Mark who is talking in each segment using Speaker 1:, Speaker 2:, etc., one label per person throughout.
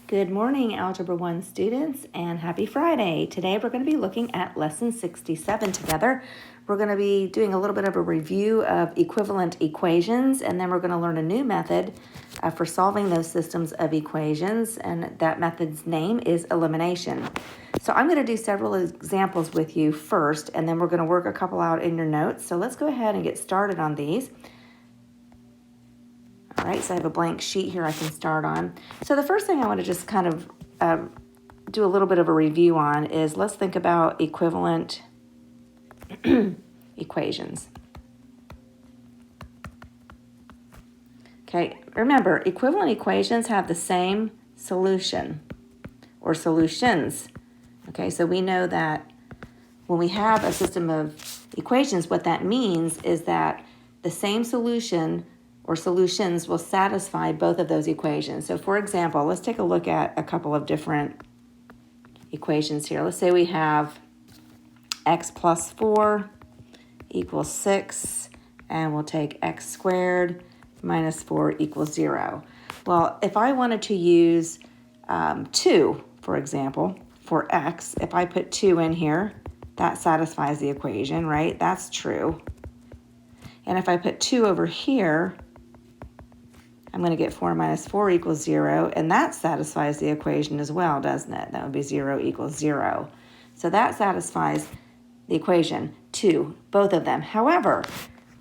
Speaker 1: Good morning, Algebra 1 students, and happy Friday. Today we're going to be looking at Lesson 67 together. We're going to be doing a little bit of a review of equivalent equations, and then we're going to learn a new method for solving those systems of equations, and that method's name is elimination. So I'm going to do several examples with you first, and then we're going to work a couple out in your notes. So let's go ahead and get started on these. All right, so I have a blank sheet here I can start on. So the first thing I want to just kind of do a little bit of a review on is let's think about equivalent equations. Okay, remember, equivalent equations have the same solution or solutions. Okay, so we know that when we have a system of equations, what that means is that the same solution or solutions will satisfy both of those equations. So for example, let's take a look at a couple of different equations here. Let's say we have x plus 4 equals 6, and we'll take x squared minus 4 equals 0. Well, if I wanted to use 2, for example, for x, if I put 2 in here, that satisfies the equation, right? That's true. And if I put 2 over here, I'm going to get 4 minus 4 equals 0, and that satisfies the equation as well, doesn't it? That would be 0 equals 0. So that satisfies the equation, 2, both of them. However,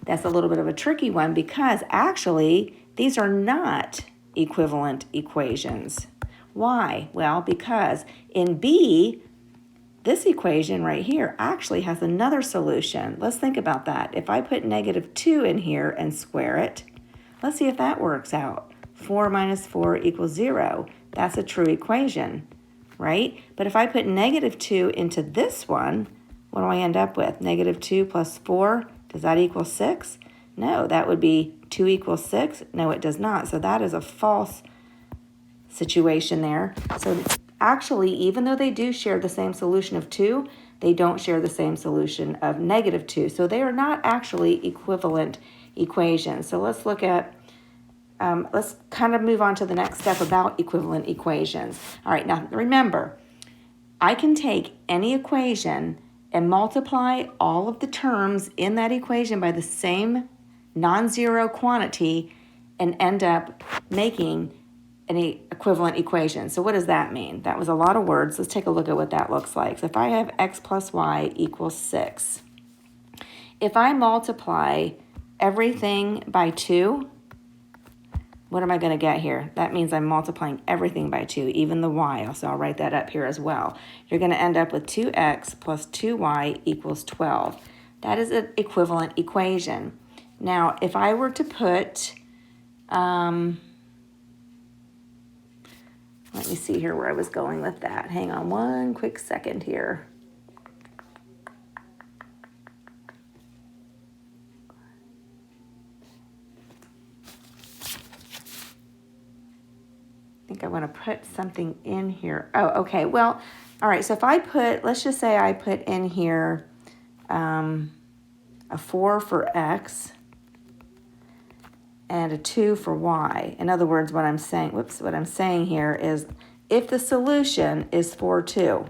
Speaker 1: that's a little bit of a tricky one because actually these are not equivalent equations. Why? Well, because in B, this equation right here actually has another solution. Let's think about that. If I put negative 2 in here and square it, let's see if that works out. 4 minus 4 equals 0. That's a true equation, right? But if I put negative 2 into this one, what do I end up with? Negative 2 plus 4, does that equal 6? No, that would be 2 equals 6. No, it does not. So that is a false situation there. So actually, even though they do share the same solution of 2, they don't share the same solution of negative 2. So they are not actually equivalent equations. So let's look at, let's kind of move on to the next step about equivalent equations. All right, now remember, I can take any equation and multiply all of the terms in that equation by the same non-zero quantity and end up making an equivalent equation. So what does that mean? That was a lot of words. Let's take a look at what that looks like. So if I have x plus y equals 6, if I multiply everything by 2, what am I going to get here? That means I'm multiplying everything by 2, even the y. So I'll write that up here as well. You're going to end up with 2x plus 2y equals 12. That is an equivalent equation. Now, if I were to put, let me see here where I was going with that. Hang on one quick second here. I think I want to put something in here. Oh, okay. Well, all right. So if I put, let's just say I put in here a 4 for x and a 2 for y. In other words, what I'm saying here is if the solution is 4, 2.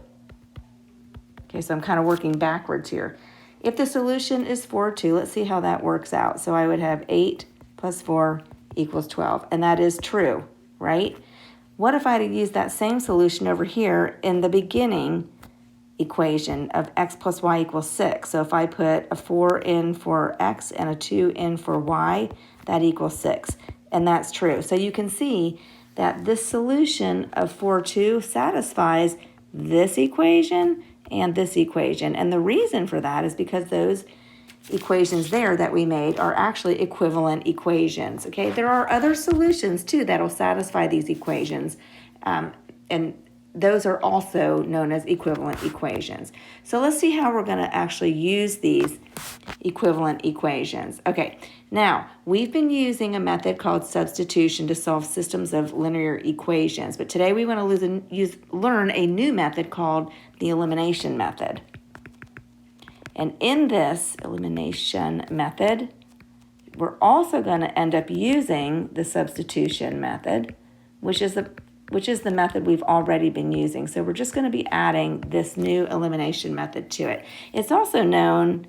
Speaker 1: Okay, so I'm kind of working backwards here. If the solution is 4, 2, let's see how that works out. So I would have 8 plus 4 equals 12, and that is true, right? What if I had used that same solution over here in the beginning equation of x plus y equals 6? So if I put a 4 in for x and a 2 in for y, that equals 6. And that's true. So you can see that this solution of 4, 2 satisfies this equation and this equation. And the reason for that is because those equations there that we made are actually equivalent equations. Okay, there are other solutions too that will satisfy these equations, and those are also known as equivalent equations. So let's see how we're going to actually use these equivalent equations. Okay, now we've been using a method called substitution to solve systems of linear equations, but today we want to learn a new method called the elimination method. And in this elimination method, we're also going to end up using the substitution method, which is which is the method we've already been using. So we're just going to be adding this new elimination method to it. It's also known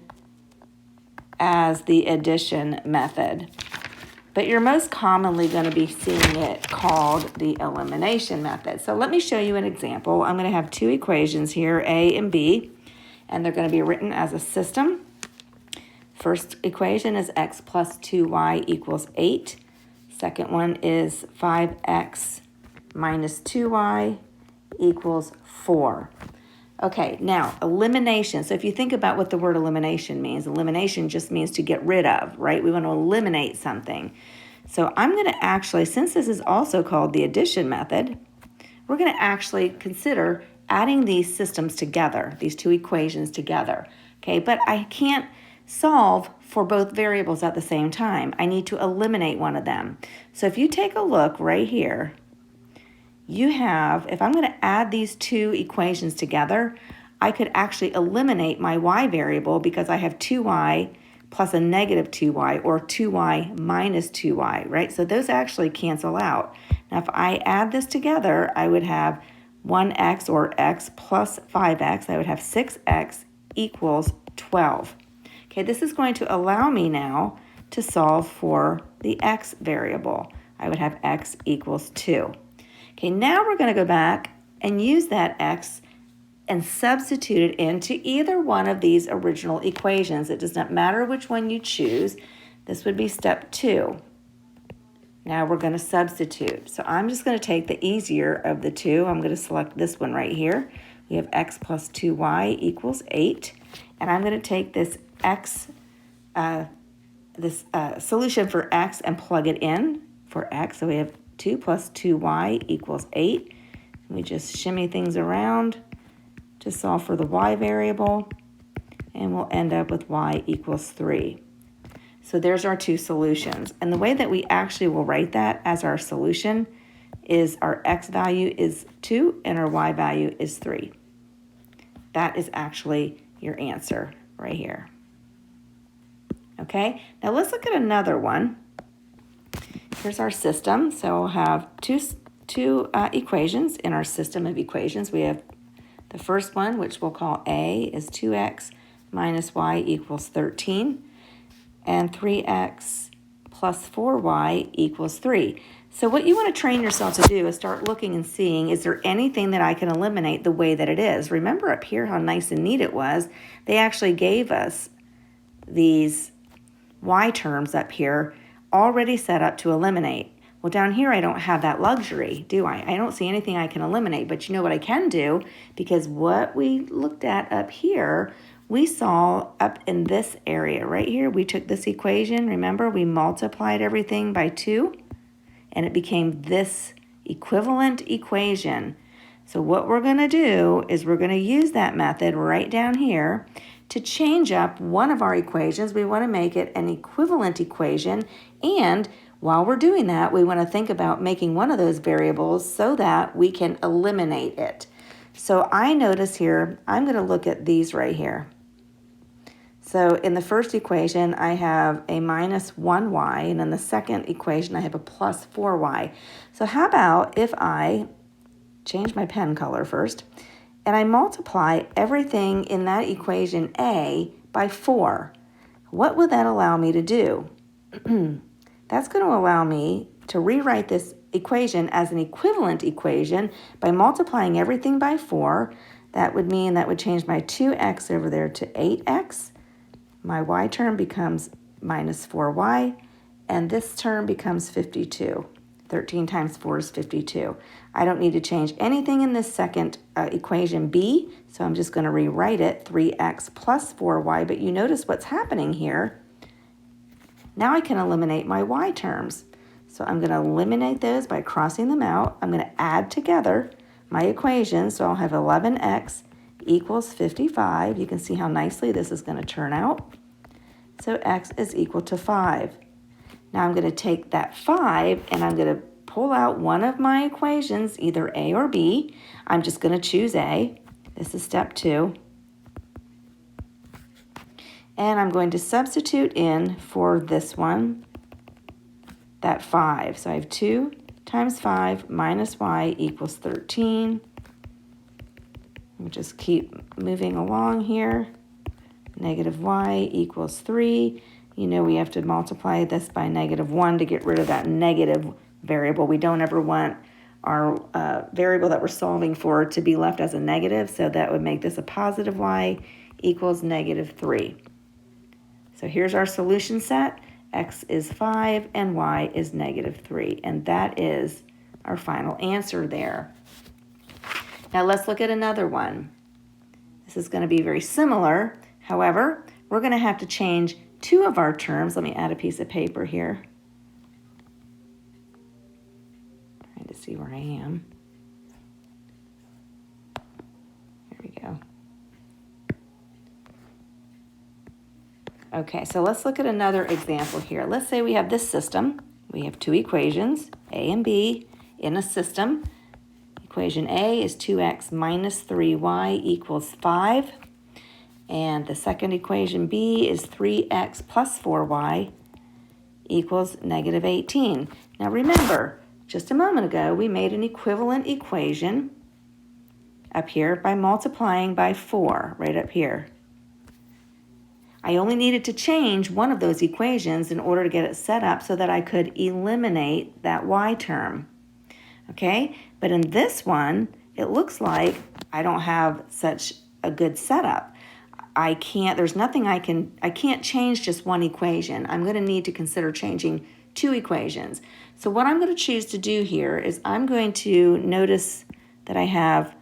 Speaker 1: as the addition method, but you're most commonly going to be seeing it called the elimination method. So let me show you an example. I'm going to have two equations here, A and B, and they're going to be written as a system. First equation is x plus 2y equals 8. Second one is 5x minus 2y equals 4. Okay, now elimination. So if you think about what the word elimination means, elimination just means to get rid of, right? We want to eliminate something. So I'm going to actually, since this is also called the addition method, we're going to actually consider adding these systems together, these two equations together. Okay, but I can't solve for both variables at the same time. I need to eliminate one of them. So if you take a look right here, you have, if I'm going to add these two equations together, I could actually eliminate my y variable because I have 2y plus a negative 2y or 2y minus 2y, right? So those actually cancel out. Now if I add this together, I would have 1x or x plus 5x. I would have 6x equals 12. Okay, this is going to allow me now to solve for the x variable. I would have x equals 2. Okay, now we're going to go back and use that x and substitute it into either one of these original equations. It does not matter which one you choose. This would be step 2. Now we're going to substitute. So I'm just going to take the easier of the two. I'm going to select this one right here. We have x plus 2y equals 8. And I'm going to take this x, solution for x and plug it in for x. So we have 2 plus 2y equals 8. We just shimmy things around to solve for the y variable, and we'll end up with y equals 3. So there's our two solutions. And the way that we actually will write that as our solution is our x value is 2 and our y value is 3. That is actually your answer right here. Okay, now let's look at another one. Here's our system. So we'll have two equations in our system of equations. We have the first one, which we'll call A, is 2x minus y equals 13, and 3x plus 4y equals 3. So what you want to train yourself to do is start looking and seeing, is there anything that I can eliminate the way that it is? Remember up here how nice and neat it was? They actually gave us these y terms up here already set up to eliminate. Well, down here I don't have that luxury, do I? I don't see anything I can eliminate, but you know what I can do? Because what we looked at up here, we saw up in this area right here, we took this equation, remember, we multiplied everything by 2, and it became this equivalent equation. So what we're going to do is we're going to use that method right down here to change up one of our equations. We want to make it an equivalent equation, and while we're doing that, we want to think about making one of those variables so that we can eliminate it. So I notice here, I'm going to look at these right here. So in the first equation, I have a minus 1y, and in the second equation, I have a plus 4y. So how about if I change my pen color first, and I multiply everything in that equation A by 4. What would that allow me to do? That's going to allow me to rewrite this equation as an equivalent equation by multiplying everything by 4. That would mean that would change my 2x over there to 8x. My y term becomes minus 4y, and this term becomes 52. 13 times 4 is 52. I don't need to change anything in this second equation B, so I'm just going to rewrite it, 3x plus 4y, but you notice what's happening here. Now I can eliminate my y terms. So I'm going to eliminate those by crossing them out. I'm going to add together my equations, so I'll have 11x equals 55. You can see how nicely this is going to turn out. So x is equal to 5. Now I'm going to take that 5 and I'm going to pull out one of my equations, either A or B. I'm just going to choose A. This is step 2. And I'm going to substitute in for this one, that 5. So I have 2 times 5 minus y equals 13. We'll just keep moving along here. Negative y equals 3. You know we have to multiply this by negative 1 to get rid of that negative variable. We don't ever want our variable that we're solving for to be left as a negative, so that would make this a positive y equals negative 3. So here's our solution set. X is 5 and y is negative 3. And that is our final answer there. Now let's look at another one. This is going to be very similar. However, we're going to have to change two of our terms. Let me add a piece of paper here. Trying to see where I am. There we go. Okay, so let's look at another example here. Let's say we have this system. We have two equations, A and B, in a system. Equation A is 2x minus 3y equals 5. And the second equation B is 3x plus 4y equals negative 18. Now remember, just a moment ago, we made an equivalent equation up here by multiplying by 4, right up here. I only needed to change one of those equations in order to get it set up so that I could eliminate that y term. Okay, but in this one, it looks like I don't have such a good setup. I can't change just one equation. I'm going to need to consider changing two equations. So what I'm going to choose to do here is I'm going to notice that I have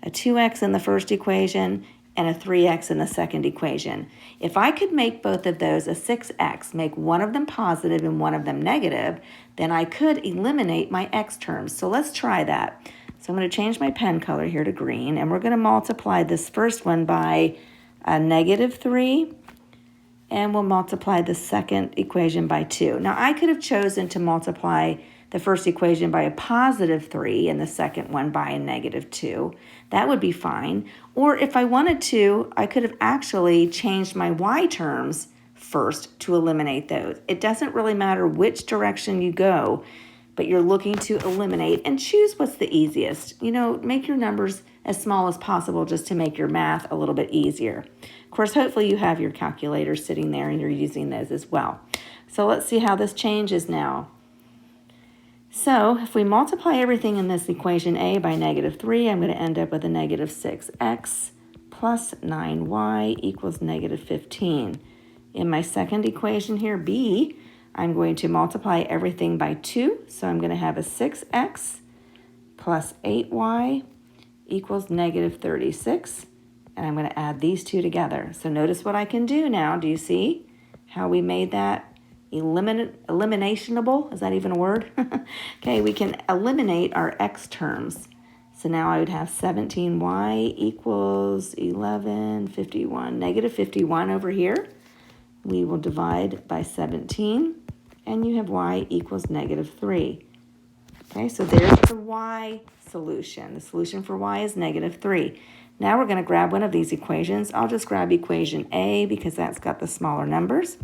Speaker 1: a 2x in the first equation and a 3x in the second equation. If I could make both of those a 6x, make one of them positive and one of them negative, then I could eliminate my x terms. So let's try that. So I'm going to change my pen color here to green, and we're going to multiply this first one by a negative 3, and we'll multiply the second equation by 2. Now I could have chosen to multiply the first equation by a positive 3 and the second one by a negative 2. That would be fine. Or if I wanted to, I could have actually changed my y terms first to eliminate those. It doesn't really matter which direction you go, but you're looking to eliminate and choose what's the easiest. You know, make your numbers as small as possible just to make your math a little bit easier. Of course, hopefully you have your calculator sitting there and you're using those as well. So let's see how this changes now. So if we multiply everything in this equation A by negative 3, I'm going to end up with a negative 6x plus 9y equals negative 15. In my second equation here, B, I'm going to multiply everything by 2. So I'm going to have a 6x plus 8y equals negative 36. And I'm going to add these two together. So notice what I can do now. Do you see how we made that eliminationable? Is that even a word? Okay, we can eliminate our x terms. So now I would have 17y equals 1151. Negative 51 over here. We will divide by 17, and you have y equals negative 3. Okay, so there's the y solution. The solution for y is negative 3. Now we're going to grab one of these equations. I'll just grab equation A because that's got the smaller numbers.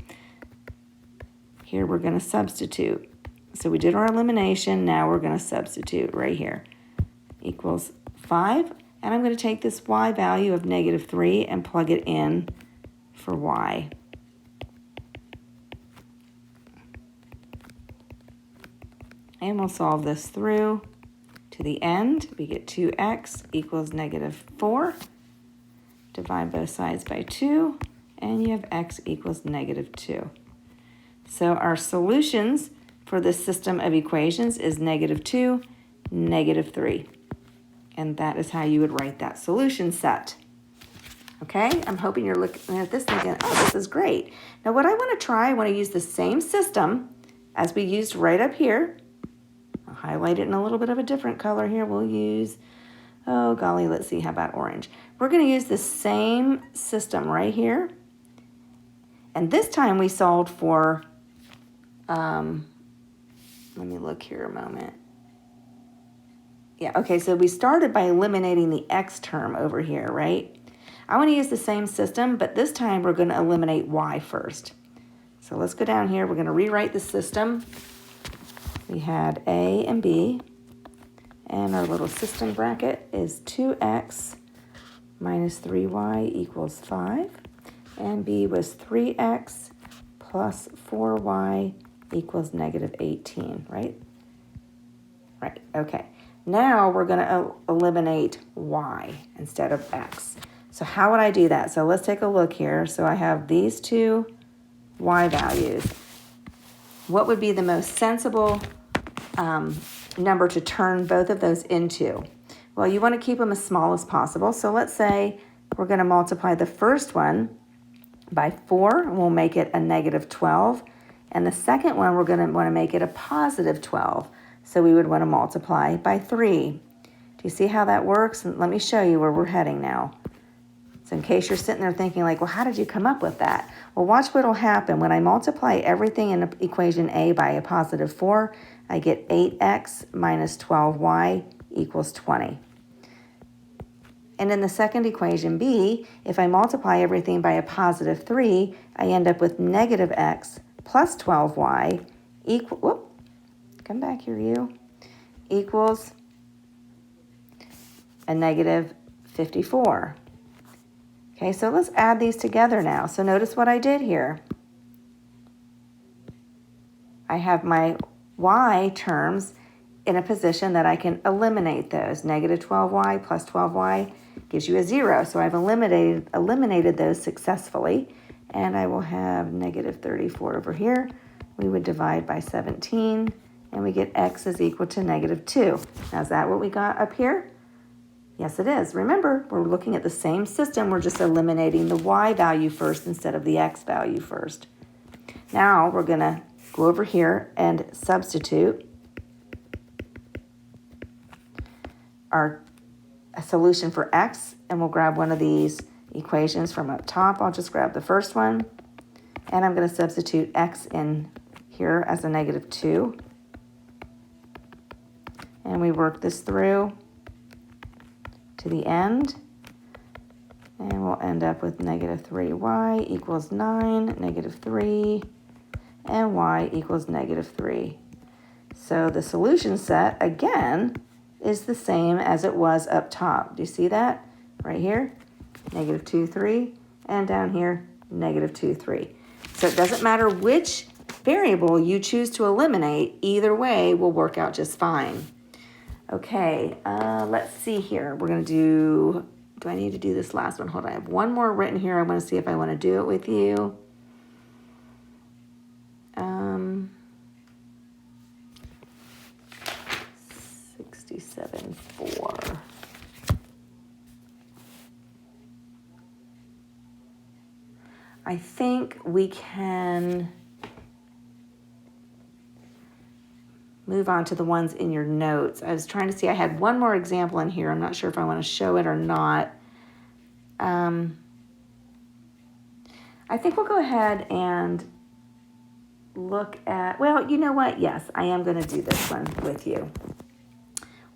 Speaker 1: Here we're going to substitute. So we did our elimination. Now we're going to substitute right here. Equals 5. And I'm going to take this y value of negative 3 and plug it in for y. And we'll solve this through to the end. We get 2x equals negative 4. Divide both sides by 2. And you have x equals negative 2. So our solutions for this system of equations is negative 2, negative 3. And that is how you would write that solution set. Okay, I'm hoping you're looking at this thinking, oh, this is great. Now what I want to try, I want to use the same system as we used right up here. I'll highlight it in a little bit of a different color here. We'll use, oh golly, let's see, how about orange? We're going to use the same system right here. And this time we solved for, let me look here a moment. Yeah, okay, so we started by eliminating the x term over here, right? I want to use the same system, but this time we're going to eliminate y first. So let's go down here. We're going to rewrite the system. we had A and B, and our little system bracket is 2x minus 3y equals 5, and B was 3x plus 4y equals negative 18, right? Right, okay. Now we're going to eliminate y instead of x. So how would I do that? So let's take a look here. So I have these two y values. What would be the most sensible number to turn both of those into? Well, you want to keep them as small as possible. So let's say we're going to multiply the first one by 4, and we'll make it a negative 12. And the second one, we're going to want to make it a positive 12. So we would want to multiply by 3. Do you see how that works? And let me show you where we're heading now. So in case you're sitting there thinking like, well, how did you come up with that? Well, watch what will happen. When I multiply everything in equation A by a positive 4, I get 8x minus 12y equals 20. And in the second equation B, if I multiply everything by a positive 3, I end up with negative x plus 12y come back here, you, equals a negative 54. Okay, so let's add these together now. So notice what I did here. I have my y terms in a position that I can eliminate those. Negative 12y plus 12y gives you a 0. So I've eliminated those successfully. And I will have negative 34 over here. We would divide by 17. And we get x is equal to negative 2. Now, is that what we got up here? Yes, it is. Remember, we're looking at the same system. We're just eliminating the y value first instead of the x value first. Now, we're going to go over here and substitute our solution for x. And we'll grab one of these equations from up top. I'll just grab the first one. And I'm going to substitute x in here as a negative 2. And we work this through to the end. And we'll end up with negative 3y equals 9, negative 3, and y equals negative 3. So the solution set, again, is the same as it was up top. Do you see that? Right here, negative 2, 3, and down here, negative 2, 3. So it doesn't matter which variable you choose to eliminate, either way will work out just fine. Okay, let's see here. We're going to do I need to do this last one? Hold on, I have one more written here. I want to see if I want to do it with you. 67.4. I think we can move on to the ones in your notes. I was trying to see, I had one more example in here. I'm not sure if I want to show it or not. I think we'll go ahead and look at, well, you know what? Yes, I am going to do this one with you.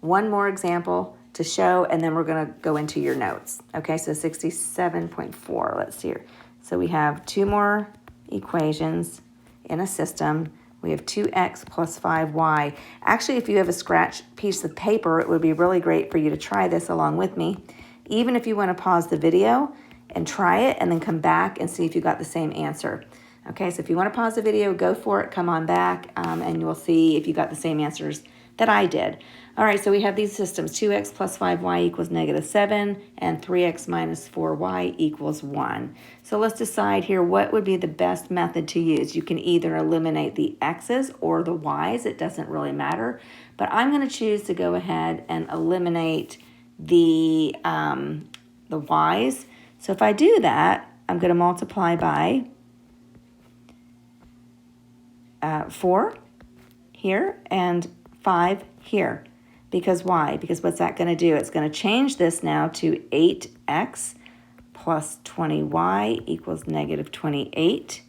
Speaker 1: One more example to show, and then we're going to go into your notes. Okay, so 67.4, let's see here. So we have two more equations in a system. We have 2x plus 5y. Actually, if you have a scratch piece of paper, it would be really great for you to try this along with me. Even if you want to pause the video and try it and then come back and see if you got the same answer. Okay, so if you want to pause the video, go for it, come on back, and you will see if you got the same answers that I did. All right, so we have these systems, 2x plus 5y equals negative 7, and 3x minus 4y equals 1. So let's decide here what would be the best method to use. You can either eliminate the x's or the y's. It doesn't really matter. But I'm going to choose to go ahead and eliminate the y's. So if I do that, I'm going to multiply by 4 here and 5 here. Because why? Because what's that going to do? It's going to change this now to 8x plus 20y equals negative 28.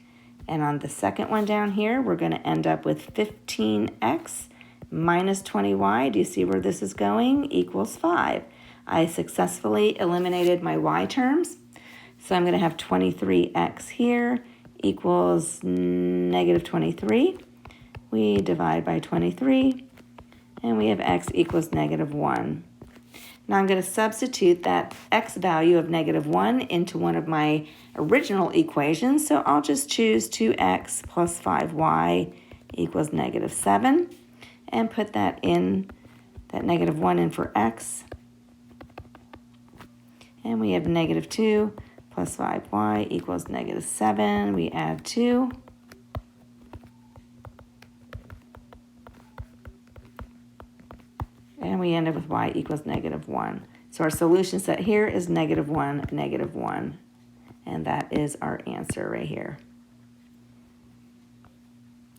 Speaker 1: And on the second one down here, we're going to end up with 15x minus 20y. Do you see where this is going? Equals 5. I successfully eliminated my y terms. So I'm going to have 23x here equals negative 23. we divide by 23, and we have x equals -1. Now I'm going to substitute that x value of -1 into one of my original equations, so I'll just choose 2x plus 5y equals -7, and put that in, that -1 in for x, and we have -2 plus 5y equals -7. We add 2. And we end up with y equals -1. So our solution set here is -1, -1. And that is our answer right here.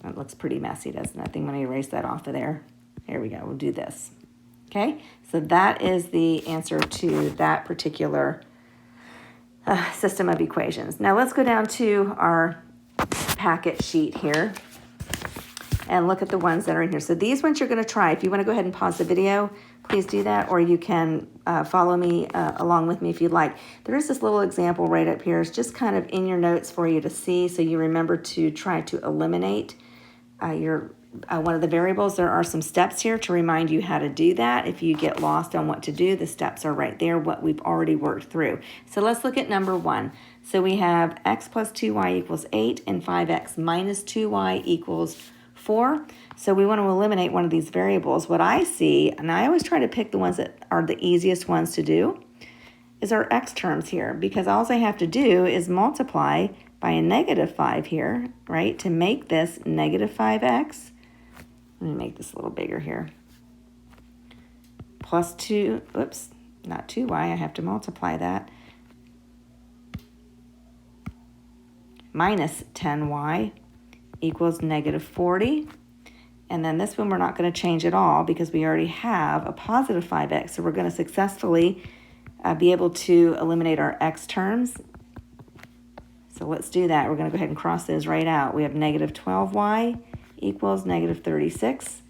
Speaker 1: That looks pretty messy, doesn't it? I think I'm going to erase that off of there. There we go. We'll do this. Okay, so that is the answer to that particular system of equations. Now let's go down to our packet sheet here and look at the ones that are in here. So these ones you're going to try. If you want to go ahead and pause the video, please do that, or you can follow me along with me if you'd like. There is this little example right up here. It's just kind of in your notes for you to see, so you remember to try to eliminate one of the variables. There are some steps here to remind you how to do that. If you get lost on what to do, the steps are right there, what we've already worked through. So let's look at number 1. So we have x plus 2y equals 8 and 5x minus 2y equals 4. So we want to eliminate one of these variables. What I see, and I always try to pick the ones that are the easiest ones to do, is our x terms here, because all I have to do is multiply by a -5 here, right, to make this -5x. Let me make this a little bigger here. Plus 2, oops, not 2y, I have to multiply that. Minus 10y equals -40. And then this one we're not going to change at all because we already have a positive 5x. So we're going to successfully be able to eliminate our x terms. So let's do that. We're going to go ahead and cross those right out. We have -12y equals -36.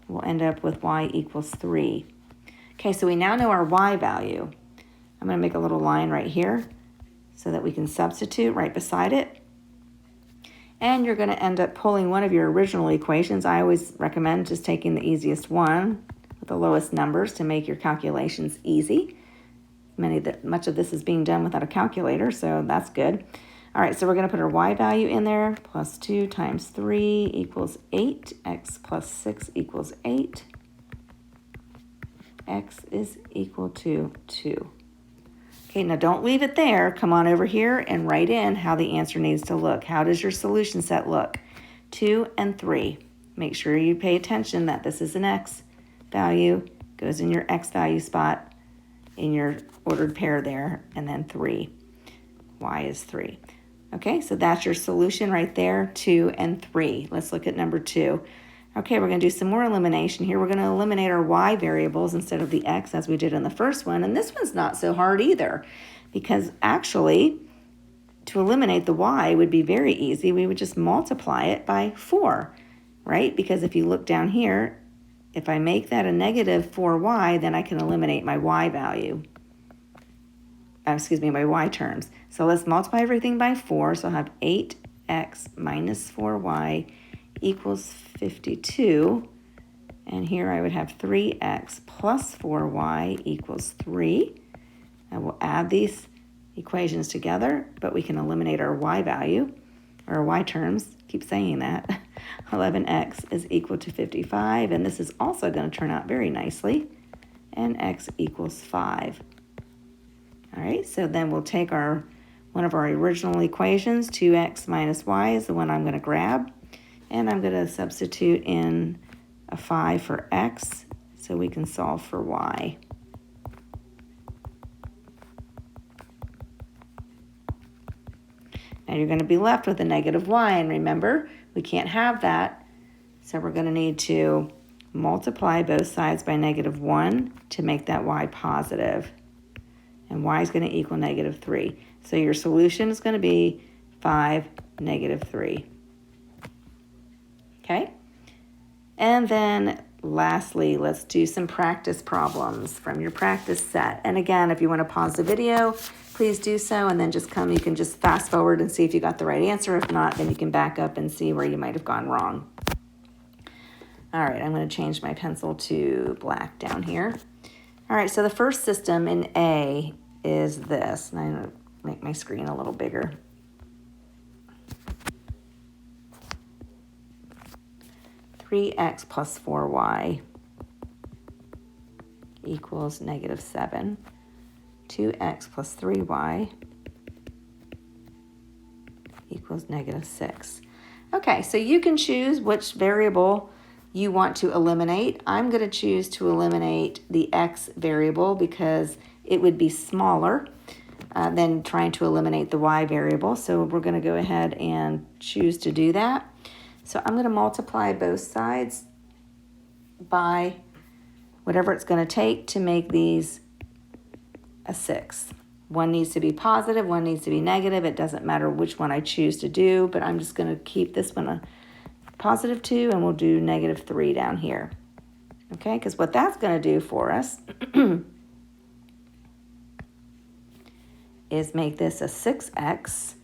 Speaker 1: We'll end up with y equals 3. Okay, so we now know our y value. I'm going to make a little line right here so that we can substitute right beside it. And you're going to end up pulling one of your original equations. I always recommend just taking the easiest one with the lowest numbers to make your calculations easy. Much of this is being done without a calculator, so that's good. All right, so we're going to put our y value in there. Plus 2 times 3 equals 8. X plus 6 equals 8. X is equal to 2. Okay, now don't leave it there. Come on over here and write in how the answer needs to look. How does your solution set look? 2 and 3. Make sure you pay attention that this is an x value. Goes in your x value spot in your ordered pair there, and then 3. Y is 3. Okay, so that's your solution right there, 2 and 3. Let's look at number 2. Okay, we're going to do some more elimination here. We're going to eliminate our y variables instead of the x as we did in the first one. And this one's not so hard either, because actually to eliminate the y would be very easy. We would just multiply it by 4, right? Because if you look down here, if I make that a -4y, then I can eliminate my y value. My y terms. So let's multiply everything by 4. So I'll have 8x minus 4y equals 52. And here I would have 3x plus 4y equals 3. And we'll add these equations together, but we can eliminate our y value, or y terms. Keep saying that. 11x is equal to 55, and this is also going to turn out very nicely. And x equals 5. All right, so then we'll take one of our original equations, 2x minus y is the one I'm going to grab, and I'm going to substitute in a 5 for x so we can solve for y. Now you're going to be left with a -y, and remember, we can't have that, so we're going to need to multiply both sides by -1 to make that y positive. And y is going to equal -3. So your solution is going to be 5, -3. Okay? And then lastly, let's do some practice problems from your practice set. And again, if you want to pause the video, please do so, and then just come, you can just fast forward and see if you got the right answer. If not, then you can back up and see where you might have gone wrong. All right, I'm going to change my pencil to black down here. All right, so the first system in A is this. And I'm going to make my screen a little bigger. (3x plus 4y) equals -7. 2x plus 3y equals -6. Okay, so you can choose which variable you want to eliminate. I'm going to choose to eliminate the x variable because it would be smaller than trying to eliminate the y variable. So we're going to go ahead and choose to do that. So I'm going to multiply both sides by whatever it's going to take to make these a 6. One needs to be positive, one needs to be negative. It doesn't matter which one I choose to do, but I'm just going to keep this one a +2, and we'll do -3 down here. Okay, because what that's going to do for us is make this a 6x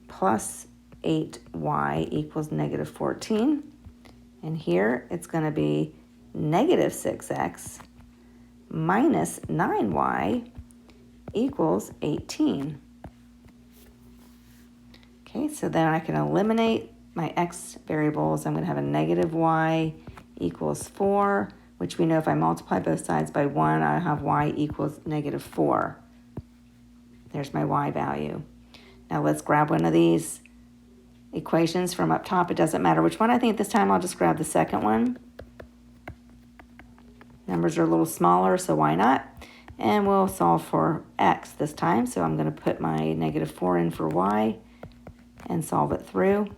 Speaker 1: plus 8y equals -14. And here it's going to be -6x minus 9y equals 18. Okay, so then I can eliminate my x variables. I'm going to have a -y equals 4, which we know if I multiply both sides by 1, I have y equals -4. There's my y value. Now let's grab one of these equations from up top. It doesn't matter which one. I think this time I'll just grab the second one. Numbers are a little smaller, so why not? And we'll solve for x this time. So I'm going to put my -4 in for y and solve it through.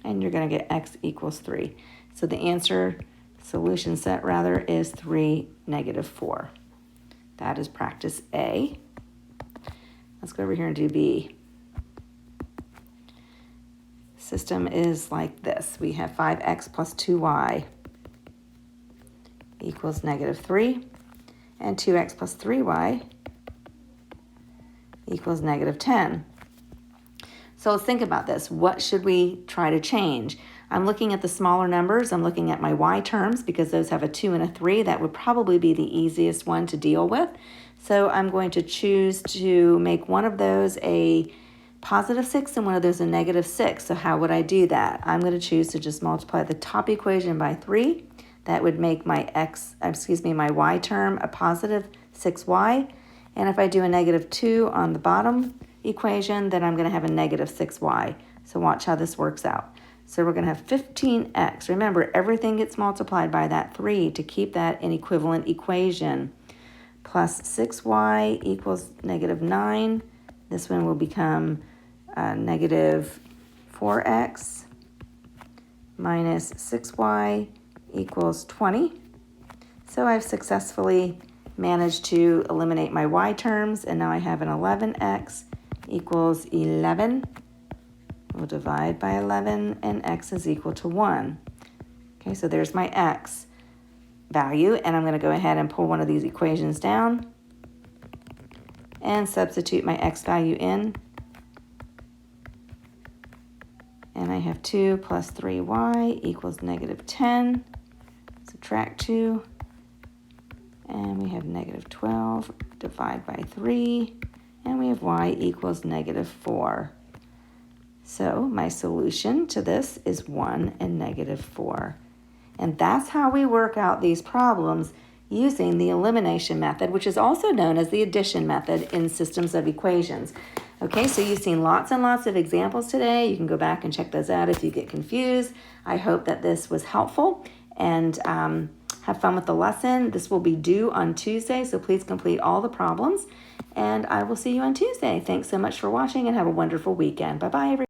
Speaker 1: And you're going to get x equals 3. So the answer, solution set rather, is 3, -4. That is practice A. Let's go over here and do B. System is like this. We have 5x plus 2y equals -3, and 2x plus 3y equals -10. So let's think about this. What should we try to change? I'm looking at the smaller numbers. I'm looking at my y terms because those have a 2 and a 3. That would probably be the easiest one to deal with. So I'm going to choose to make one of those a +6 and one of those a -6. So how would I do that? I'm going to choose to just multiply the top equation by 3. That would make my my y term a +6y. And if I do a -2 on the bottom equation, then I'm going to have a -6y. So watch how this works out. So we're going to have 15x. Remember, everything gets multiplied by that 3 to keep that in equivalent equation. Plus 6y equals -9. This one will become -4x minus 6y equals 20. So I've successfully managed to eliminate my y terms, and now I have an 11x equals 11. We'll divide by 11, and x is equal to 1. Okay, so there's my x value, and I'm going to go ahead and pull one of these equations down and substitute my x value in. And I have 2 plus 3y equals -10. Subtract 2, and we have -12. Divide by 3, and we have y equals -4. So my solution to this is 1 and -4. And that's how we work out these problems using the elimination method, which is also known as the addition method in systems of equations. Okay, so you've seen lots and lots of examples today. You can go back and check those out if you get confused. I hope that this was helpful, and have fun with the lesson. This will be due on Tuesday, so please complete all the problems, and I will see you on Tuesday. Thanks so much for watching, and have a wonderful weekend. Bye-bye, everyone.